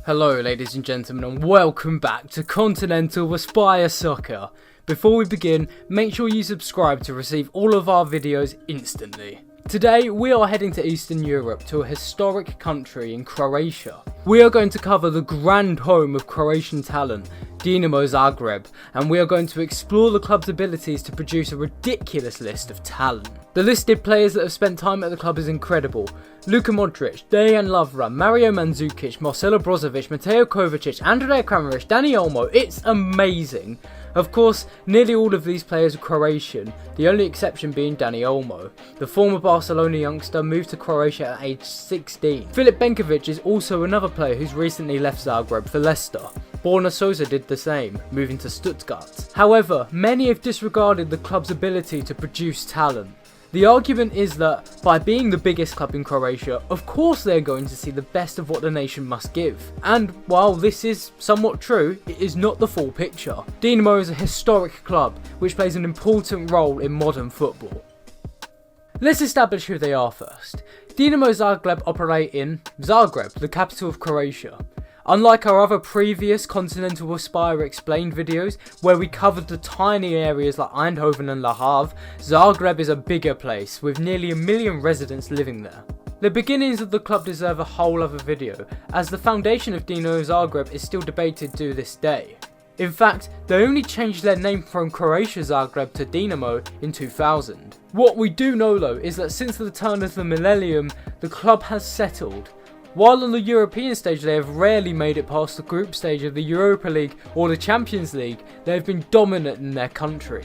Hello ladies and gentlemen and welcome back to Continental Aspire Soccer. Before we begin, make sure you subscribe to receive all of our videos instantly. Today we are heading to Eastern Europe to a historic country in Croatia. We are going to cover the grand home of Croatian talent, Dinamo Zagreb, and we are going to explore the club's abilities to produce a ridiculous list of talent. The listed players that have spent time at the club is incredible. Luka Modric, Dejan Lovren, Mario Mandzukic, Marcelo Brozovic, Mateo Kovacic, Andrej Kramaric, Dani Olmo. It's amazing. Of course, nearly all of these players are Croatian, the only exception being Dani Olmo. The former Barcelona youngster moved to Croatia at age 16. Filip Benkovic is also another player who's recently left Zagreb for Leicester. Borna Sosa did the same, moving to Stuttgart. However, many have disregarded the club's ability to produce talent. The argument is that, by being the biggest club in Croatia, of course they're going to see the best of what the nation must give. And while this is somewhat true, it is not the full picture. Dinamo is a historic club, which plays an important role in modern football. Let's establish who they are first. Dinamo Zagreb operate in Zagreb, the capital of Croatia. Unlike our other previous Continental Aspire explained videos, where we covered the tiny areas like Eindhoven and Le Havre, Zagreb is a bigger place, with nearly 1 million residents living there. The beginnings of the club deserve a whole other video, as the foundation of Dinamo Zagreb is still debated to this day. In fact, they only changed their name from Croatia Zagreb to Dinamo in 2000. What we do know though is that since the turn of the millennium, the club has settled. While on the European stage they have rarely made it past the group stage of the Europa League or the Champions League, they have been dominant in their country.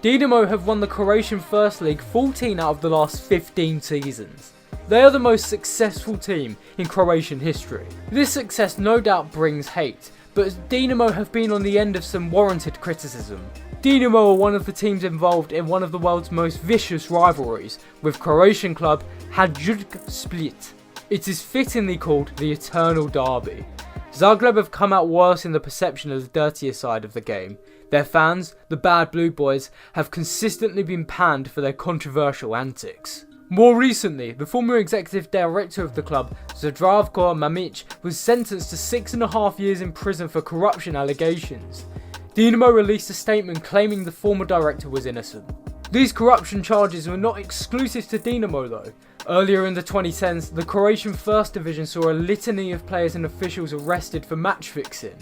Dinamo have won the Croatian First League 14 out of the last 15 seasons. They are the most successful team in Croatian history. This success no doubt brings hate, but Dinamo have been on the end of some warranted criticism. Dinamo are one of the teams involved in one of the world's most vicious rivalries, with Croatian club Hajduk Split. It is fittingly called the Eternal Derby. Zagreb have come out worse in the perception of the dirtier side of the game. Their fans, the Bad Blue Boys, have consistently been panned for their controversial antics. More recently, the former executive director of the club, Zdravko Mamic, was sentenced to 6.5 years in prison for corruption allegations. Dinamo released a statement claiming the former director was innocent. These corruption charges were not exclusive to Dinamo though. Earlier in the 2010s, the Croatian First Division saw a litany of players and officials arrested for match fixing.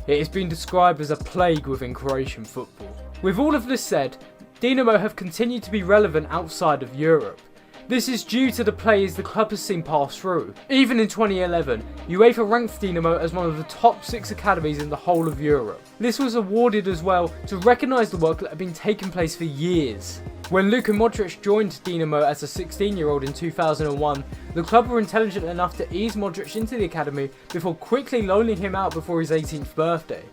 It has been described as a plague within Croatian football. With all of this said, Dinamo have continued to be relevant outside of Europe. This is due to the players the club has seen pass through. Even in 2011, UEFA ranked Dinamo as one of the top 6 academies in the whole of Europe. This was awarded as well to recognise the work that had been taking place for years. When Luka Modric joined Dinamo as a 16-year-old in 2001, the club were intelligent enough to ease Modric into the academy before quickly loaning him out before his 18th birthday.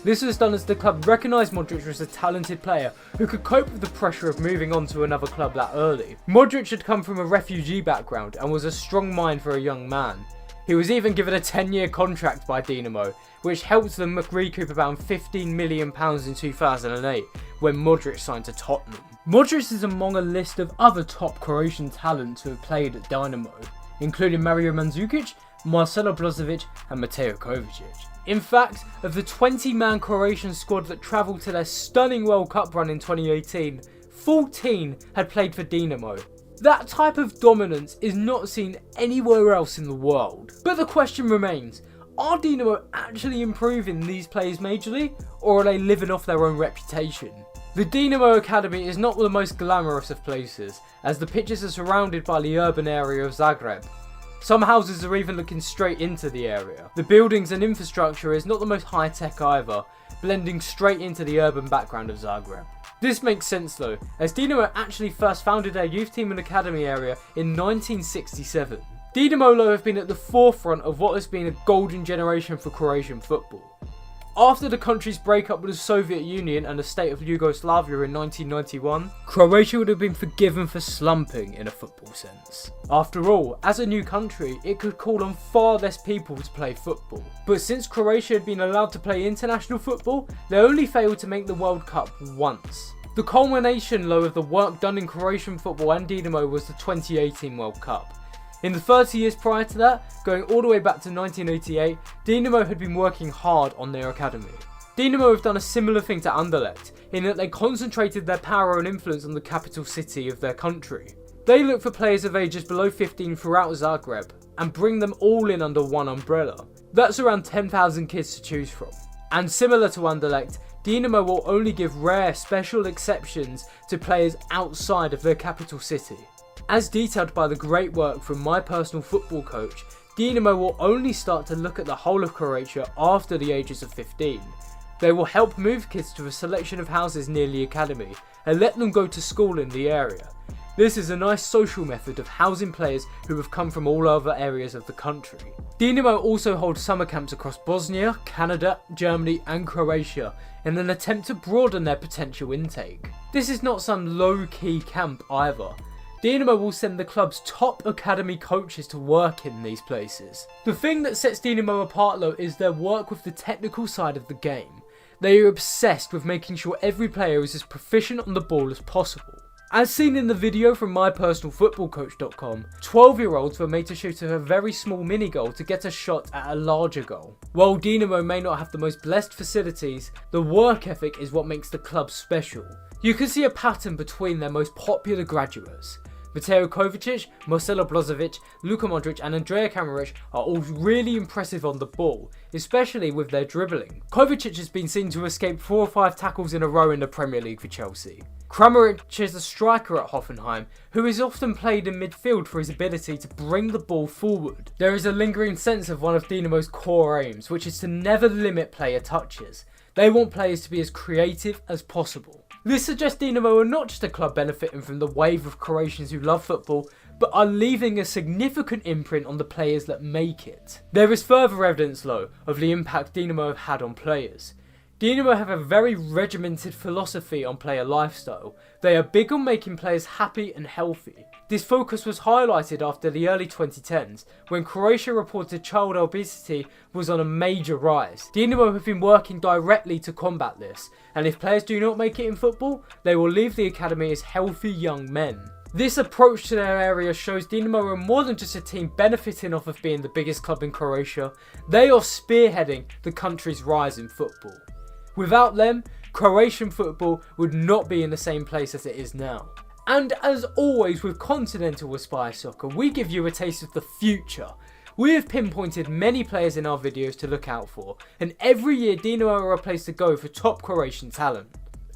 This was done as the club recognised Modric as a talented player who could cope with the pressure of moving on to another club that early. Modric had come from a refugee background and was a strong mind for a young man. He was even given a 10-year contract by Dinamo, which helped them recoup around £15 million in 2008 when Modric signed to Tottenham. Modric is among a list of other top Croatian talents who have played at Dynamo, including Mario Mandzukic, Marcelo Brozovic and Mateo Kovacic. In fact, of the 20-man Croatian squad that travelled to their stunning World Cup run in 2018, 14 had played for Dinamo. That type of dominance is not seen anywhere else in the world. But the question remains, are Dinamo actually improving these players majorly, or are they living off their own reputation? The Dinamo Academy is not the most glamorous of places, as the pitches are surrounded by the urban area of Zagreb. Some houses are even looking straight into the area. The buildings and infrastructure is not the most high-tech either, blending straight into the urban background of Zagreb. This makes sense though, as Dinamo actually first founded their youth team and academy area in 1967. Dinamo have been at the forefront of what has been a golden generation for Croatian football. After the country's breakup with the Soviet Union and the state of Yugoslavia in 1991, Croatia would have been forgiven for slumping in a football sense. After all, as a new country, it could call on far less people to play football. But since Croatia had been allowed to play international football, they only failed to make the World Cup once. The culmination though of the work done in Croatian football and Dinamo was the 2018 World Cup. In the 30 years prior to that, going all the way back to 1988, Dynamo had been working hard on their academy. Dynamo have done a similar thing to Anderlecht, in that they concentrated their power and influence on the capital city of their country. They look for players of ages below 15 throughout Zagreb, and bring them all in under one umbrella. That's around 10,000 kids to choose from. And similar to Anderlecht, Dynamo will only give rare special exceptions to players outside of their capital city. As detailed by the great work from my personal football coach, Dynamo will only start to look at the whole of Croatia after the ages of 15. They will help move kids to a selection of houses near the academy and let them go to school in the area. This is a nice social method of housing players who have come from all other areas of the country. Dynamo also holds summer camps across Bosnia, Canada, Germany and Croatia in an attempt to broaden their potential intake. This is not some low-key camp either. Dynamo will send the club's top academy coaches to work in these places. The thing that sets Dynamo apart though is their work with the technical side of the game. They are obsessed with making sure every player is as proficient on the ball as possible. As seen in the video from mypersonalfootballcoach.com, 12-year-olds were made to shoot a very small mini goal to get a shot at a larger goal. While Dynamo may not have the most blessed facilities, the work ethic is what makes the club special. You can see a pattern between their most popular graduates. Mateo Kovacic, Marcelo Brozovic, Luka Modric and Andrea Kramaric are all really impressive on the ball, especially with their dribbling. Kovacic has been seen to escape 4 or 5 tackles in a row in the Premier League for Chelsea. Kramaric is a striker at Hoffenheim who is often played in midfield for his ability to bring the ball forward. There is a lingering sense of one of Dynamo's core aims, which is to never limit player touches. They want players to be as creative as possible. This suggests Dynamo are not just a club benefiting from the wave of Croatians who love football, but are leaving a significant imprint on the players that make it. There is further evidence though of the impact Dynamo have had on players. Dynamo have a very regimented philosophy on player lifestyle. They are big on making players happy and healthy. This focus was highlighted after the early 2010s, when Croatia reported child obesity was on a major rise. Dynamo have been working directly to combat this, and if players do not make it in football, they will leave the academy as healthy young men. This approach to their area shows Dynamo are more than just a team benefiting off of being the biggest club in Croatia, they are spearheading the country's rise in football. Without them, Croatian football would not be in the same place as it is now. And as always with Continental Aspire Soccer, we give you a taste of the future. We have pinpointed many players in our videos to look out for, and every year Dynamo are a place to go for top Croatian talent.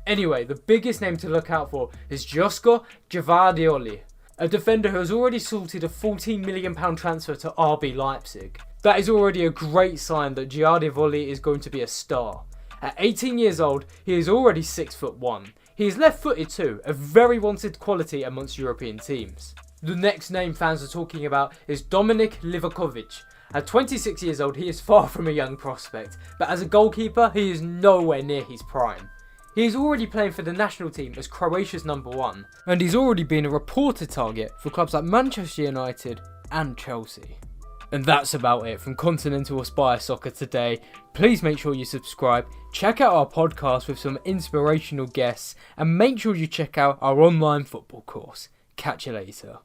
Anyway, the biggest name to look out for is Josko Gvardioli, a defender who has already sorted a £14 million transfer to RB Leipzig. That is already a great sign that Gvardioli is going to be a star. At 18 years old, he is already 6'1". He is left-footed too, a very wanted quality amongst European teams. The next name fans are talking about is Dominik Livakovic. At 26 years old, he is far from a young prospect, but as a goalkeeper, he is nowhere near his prime. He is already playing for the national team as Croatia's #1, and he's already been a reported target for clubs like Manchester United and Chelsea. And that's about it from Continental Aspire Soccer today. Please make sure you subscribe, check out our podcast with some inspirational guests, and make sure you check out our online football course. Catch you later.